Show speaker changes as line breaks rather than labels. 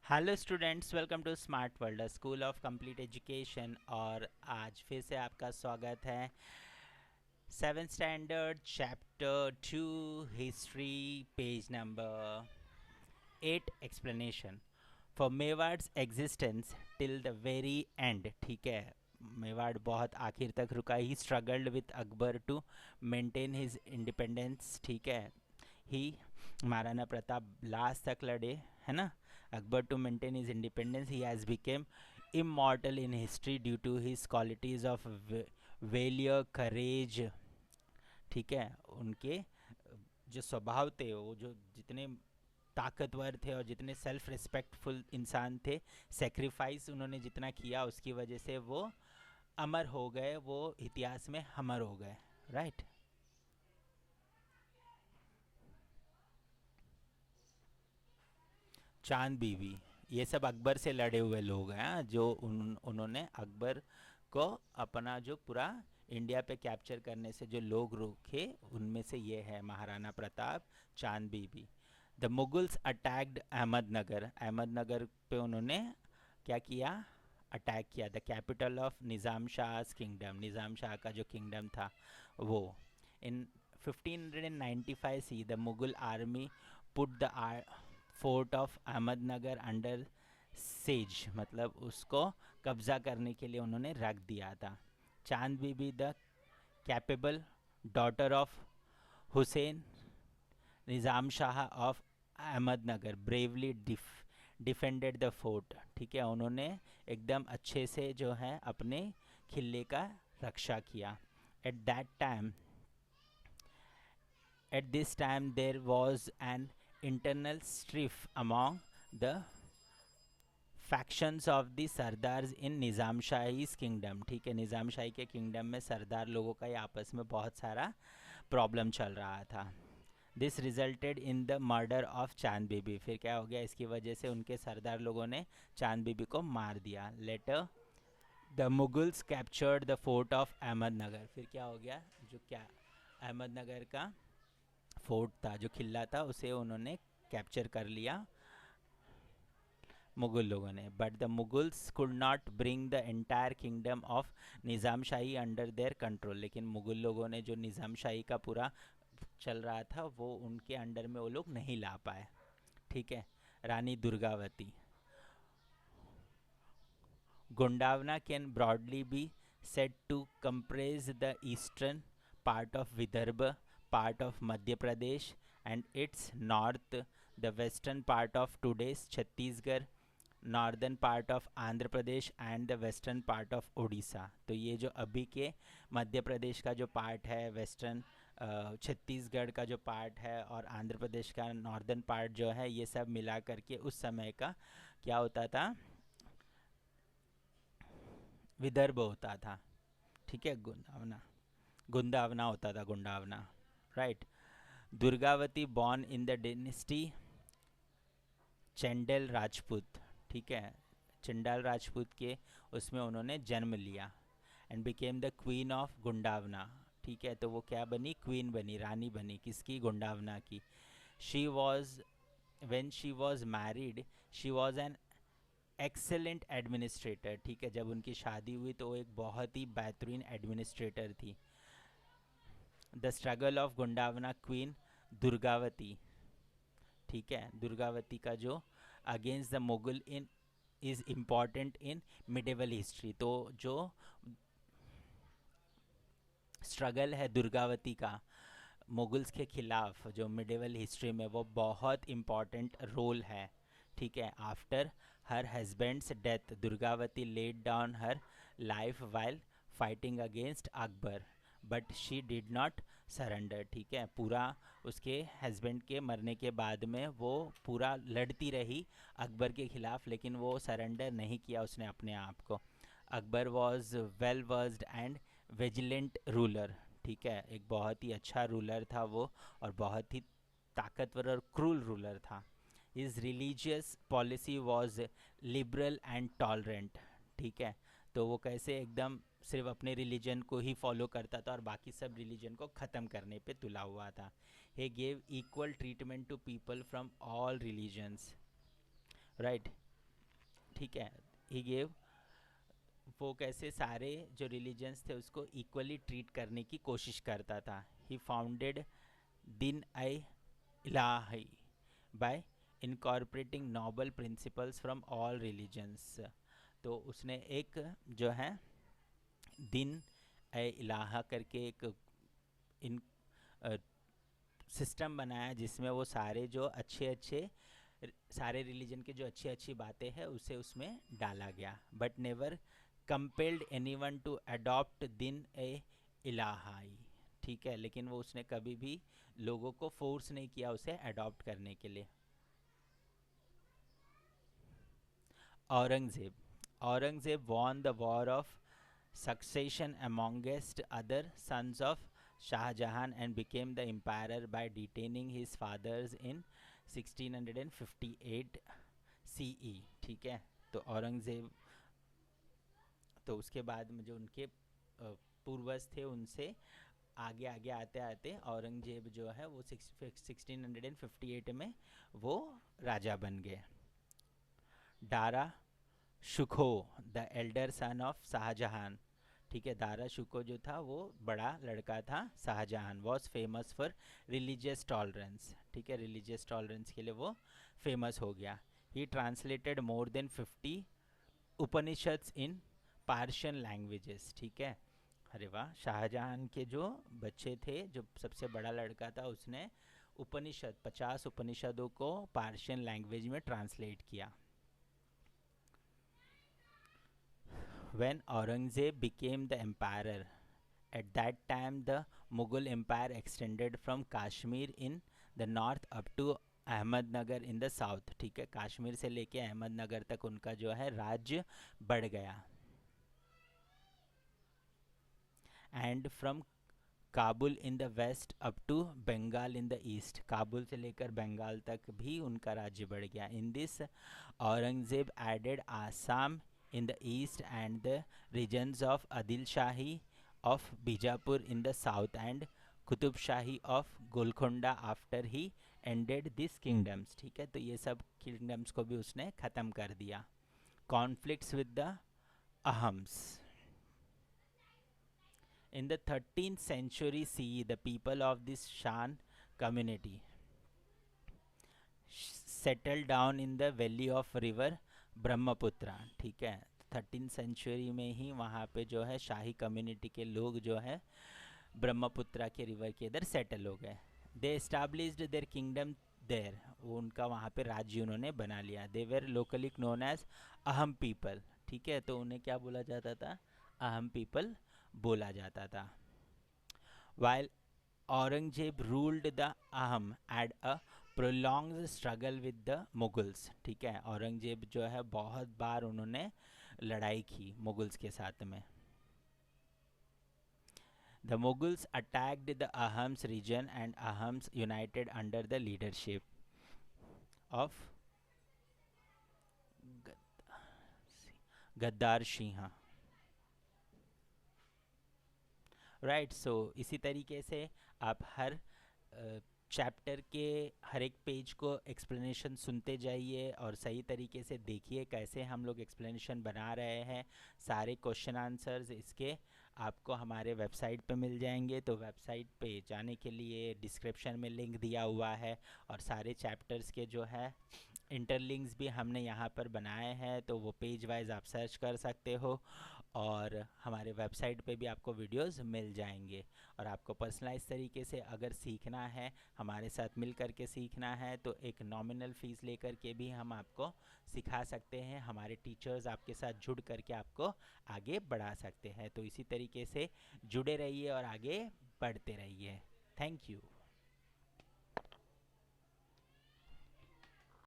Hello students, welcome to smart world school of complete education. और आज फिर से आपका स्वागत है। Seven standard chapter 2 history, page number 8, explanation for Mewar's existence till the very end. ठीक है, मेवाड़ बहुत आखिर तक रुका। He struggled with Akbar to maintain his independence. ठीक है, ही महाराणा प्रताप लास्ट तक लड़े, है ना। Akbar to maintain his independence he has became immortal in history due to his qualities of valour, courage. ठीक है, उनके जो स्वभाव थे, वो जो जितने ताकतवर थे और जितने सेल्फ रिस्पेक्टफुल इंसान थे, सेक्रीफाइस उन्होंने जितना किया उसकी वजह से वो अमर हो गए, वो इतिहास में अमर हो गए। राइट। चांद बीबी, ये सब अकबर से लड़े हुए लोग हैं, हाँ, जो उन्होंने अकबर को अपना जो पूरा इंडिया पे कैप्चर करने से जो लोग रोके, उनमें से ये है महाराणा प्रताप, चांद बीबी। द मुगल्स अटैक्ड अहमदनगर, अहमदनगर पे उन्होंने क्या किया, अटैक किया। The capital of Nizam Shah kingdom, Nizam Shah का जो किंगडम था वो। In 1595 C the Mughal army put the fort of Ahmednagar under siege, मतलब उसको कब्जा करने के लिए उन्होंने रख दिया था। Chand Bibi, the capable daughter of Hussain Nizam Shah of Ahmednagar, bravely defended the fort. ठीक है, उन्होंने एकदम अच्छे से जो है अपने किले का रक्षा किया। At that time At this time, there was an internal strife among the factions of the sardars in Nizam shahi kingdom. ठीक है, निज़ाम शाही के किंगडम में सरदार लोगों का ही आपस में बहुत सारा प्रॉब्लम चल रहा था। This resulted in the murder of चांद बीबी, फिर क्या हो गया, इसकी वजह से उनके सरदार लोगों ने चांद बीबी को मार दिया। Later the Mughals captured the fort of Ahmednagar, फिर क्या हो गया, जो क्या अहमदनगर का फोर्ट था, जो किला था, उसे उन्होंने कैप्चर कर लिया मुगल लोगों ने। But the Mughals could not bring the entire kingdom of Nizam shahi under their control, लेकिन मुगल लोगों ने जो निज़ाम शाही का पूरा चल रहा था वो उनके अंडर में वो लोग नहीं ला पाए। ठीक है, Rani Durgavati, Gondwana can broadly be said to comprise the eastern part of Vidarbha, part of Madhya Pradesh, and its north, the western part of today's Chhattisgarh, northern part of Andhra Pradesh and the western part of Orissa. तो ये जो अभी के मध्य प्रदेश का जो part है, western Chhattisgarh का जो पार्ट है, और आंध्र प्रदेश का नॉर्दर्न पार्ट जो है, ये सब मिला करके उस समय का क्या होता था, विदर्भ होता था। ठीक है, गुंदावना, गुंदावना होता था, Gondwana. Right. Durgavati born in the dynasty Chandel Rajput. ठीक है, चंडाल राजपूत के उसमें उन्होंने जन्म लिया। And became the queen of Gondwana. ठीक है, तो वो क्या बनी, क्वीन बनी, रानी बनी, किसकी, गुंडावना की। She was, when she was married, she was an excellent administrator. ठीक है, जब उनकी शादी हुई तो वो एक बहुत ही बेहतरीन एडमिनिस्ट्रेटर थी। The struggle of Gondwana queen Durgavati. ठीक है, दुर्गावती का जो against the Mughal in is important in medieval history. तो जो स्ट्रगल है दुर्गावती का मुगल्स के खिलाफ जो मिडेवल हिस्ट्री में, वो बहुत इम्पॉर्टेंट रोल है। ठीक है, after her husband's death Durgavati laid down her life while fighting against Akbar, but she did not surrender. ठीक है, पूरा उसके हस्बैंड के मरने के बाद में वो पूरा लड़ती रही अकबर के ख़िलाफ़, लेकिन वो सरेंडर नहीं किया उसने अपने आप को। Akbar was well versed and vigilant ruler. ठीक है, एक बहुत ही अच्छा रूलर था वो, और बहुत ही ताकतवर और क्रूल रूलर था। His religious policy was liberal and tolerant. ठीक है, तो वो कैसे एकदम सिर्फ अपने रिलीजन को ही फॉलो करता था और बाकी सब रिलीजन को ख़त्म करने पे तुला हुआ था। He gave equal treatment to people from all religions. Right. ठीक है, ही गेव, वो कैसे सारे जो रिलीजन्स थे उसको इक्वली ट्रीट करने की कोशिश करता था। He founded Din i Ilahi by incorporating noble principles from all religions. तो उसने एक जो है दिन ए इलाहा करके एक इन सिस्टम बनाया जिसमें वो सारे जो अच्छे अच्छे सारे रिलीजन के जो अच्छी अच्छी बातें हैं उसे उसमें डाला गया, but never compelled anyone to adopt Din i इलाहाई। ठीक है, लेकिन वो उसने कभी भी लोगों को फोर्स नहीं किया उसे अडॉप्ट करने के लिए। Aurangzeb, Aurangzeb won the war of succession amongst other sons of Shah Jahan and became the emperor by detaining his fathers in 1658 CE। ठीक है, तो औरंगजेब, तो उसके बाद में जो उनके पूर्वज थे उनसे आगे आगे आते आते औरंगजेब जो है वो 1658 में वो राजा बन गए। Dara Shukoh the elder son of Shah Jahan, ठीक है, दारा शुको जो था वो बड़ा लड़का था Shah Jahan, was famous for religious tolerance. ठीक है, रिलीजियस टॉलरेंस के लिए वो फेमस हो गया। ही ट्रांसलेटेड मोर देन 50 उपनिषद्स इन पार्शियन लैंग्वेजेस। ठीक है, अरे वाह, शाहजहान के जो बच्चे थे, जो सबसे बड़ा लड़का था, उसने उपनिषद 50 उपनिषदों को पार्शियन लैंग्वेज में ट्रांसलेट किया। When Aurangzeb became the emperor, at that time the Mughal Empire extended from Kashmir in the north up to Ahmednagar in the south. ठीक है, कश्मीर से लेके अहमदनगर तक उनका जो है राज्य बढ़ गया। And from Kabul in the west up to Bengal in the east, Kabul से लेकर बंगाल तक भी उनका राज्य बढ़ गया। In this Aurangzeb added Assam in the east and the regions of Adil Shahi of Bijapur in the south and Qutub Shahi of Golconda after he ended these kingdoms। ठीक है, तो ये सब kingdoms को भी उसने ख़त्म कर दिया। Conflicts with the Ahams, in the 13th century CE the people of this Shan community settled down in the valley of river Brahmaputra. ठीक है, 13 सेंचुरी में ही वहाँ पे जो है शाही कम्युनिटी के लोग जो है ब्रह्मपुत्रा के रिवर के इधर सेटल हो गए। They established their kingdom there, वो उनका वहाँ पे राज्य उन्होंने बना लिया। They were locally known as Ahom people. ठीक है, तो उन्हें क्या बोला जाता था, अहम पीपल बोला जाता था। While Aurangzeb ruled the Ahom had a prolonged struggle with the Mughals. ठीक है, औरंगजेब जो है बहुत बार उन्होंने लड़ाई की मुगल्स के साथ में। The Mughals attacked the Ahoms region and Ahoms united under the leadership of Gadadhar Singh. Right, सो इसी तरीके से आप हर चैप्टर के हर एक पेज को एक्सप्लेनेशन सुनते जाइए और सही तरीके से देखिए कैसे हम लोग एक्सप्लेनेशन बना रहे हैं। सारे क्वेश्चन आंसर्स इसके आपको हमारे वेबसाइट पे मिल जाएंगे, तो वेबसाइट पे जाने के लिए डिस्क्रिप्शन में लिंक दिया हुआ है और सारे चैप्टर्स के जो है इंटरलिंक्स भी हमने यहाँ पर बनाए हैं, तो वो पेज वाइज आप सर्च कर सकते हो और हमारे वेबसाइट पे भी आपको वीडियोस मिल जाएंगे। और आपको पर्सनलाइज तरीके से अगर सीखना है, हमारे साथ मिल कर के सीखना है, तो एक नॉमिनल फ़ीस लेकर के भी हम आपको सिखा सकते हैं। हमारे टीचर्स आपके साथ जुड़ करके आपको आगे बढ़ा सकते हैं। तो इसी तरीके से जुड़े रहिए और आगे बढ़ते रहिए। Thank you.